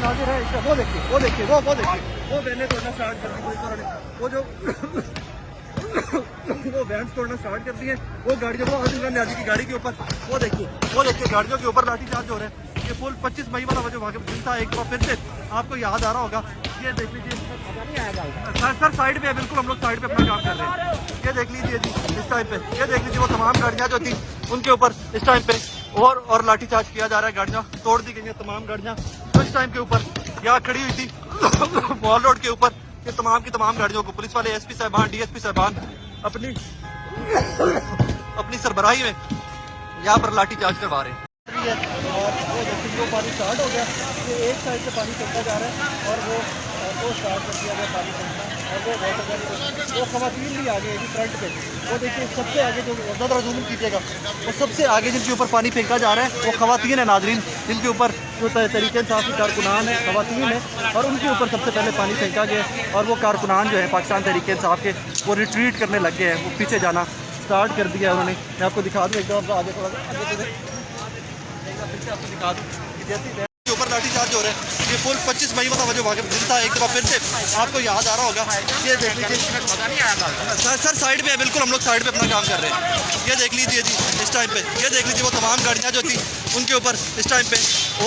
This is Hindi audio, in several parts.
मुनाजिर है इसका, वो देखिए वो देखिए वो वैने तोड़ना स्टार्ट कर दी पुलिस वालों ने, वो जो वो वैन तोड़ना स्टार्ट कर दी है, वो गाड़ियों को आदिल न्याजी की गाड़ी के ऊपर वो देखिए गाड़ियों के ऊपर लाठीचार्ज हो रहे हैं। ये पुल 25 मई वाला जो वहाँ दिन था, एक बार फिर से आपको याद आ रहा होगा। ये देख लीजिए सर साइड पे है, बिल्कुल हम लोग साइड पे अपना काम कर रहे हैं। ये देख लीजिए जी इस टाइम पे, ये देख लीजिए वो तमाम गाड़ियाँ जो थी उनके ऊपर इस टाइम पे और लाठीचार्ज किया जा रहा है। गाड़ियाँ तोड़ दी गई हैं, तमाम गाड़ियाँ तो इस टाइम के ऊपर यहाँ खड़ी हुई थी मॉल रोड के ऊपर। ये तमाम की तमाम गाड़ियों को पुलिस वाले एसपी साहबान डीएसपी साहबान अपनी सरबराही में यहाँ पर लाठीचार्ज करवा रहे हैं। और वो पानी स्टार्ट हो गया, ये एक साइड से पानी चलता जा रहा है और वो स्टार्ट कर दिया गया पानी चलना। और वो खवातीन भी आ गए जी फ्रंट पे, वो देखिए सबसे आगे जो ज़्यादा जूम कीजिएगा, वो सबसे आगे जिनके ऊपर पानी फेंका जा रहा है वो खवातीन है नाजरीन, जिनके ऊपर जो तहरीक इंसाफ की कारकुनान है खवातीन है और उनके ऊपर सबसे पहले पानी फेंका गया। और वो कारकुनान जो है पाकिस्तान तहरीक इंसाफ के, वो रिट्रीट करने लग गए हैं, वो पीछे जाना स्टार्ट कर दिया है उन्होंने। मैं आपको दिखा दूँ एकदम आगे थोड़ा सा फिर से आपको दिखा दूँ जैसे ऊपर लाठीचार्ज हो रहा है। ये पुल 25 मई वाला जो वाक़ दिन था, एक बार फिर से आपको याद आ रहा होगा। ये देख लीजिए सर साइड पे है, बिल्कुल हम लोग साइड पे अपना काम कर रहे हैं। ये देख लीजिए जी इस टाइम पे, ये देख लीजिए वो तमाम गाड़ियाँ जो थी उनके ऊपर इस टाइम पे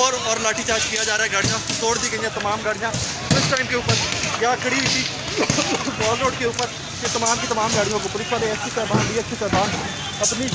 और लाठीचार्ज किया जा रहा है। गाड़ियाँ तोड़ दी गई हैं, तमाम गाड़ियाँ इस टाइम के ऊपर यहाँ खड़ी हुई थी मॉल रोड के ऊपर। ये तमाम की तमाम गाड़ियों को पुलिस वाले एसपी साहबान डीएसपी साहबान अपनी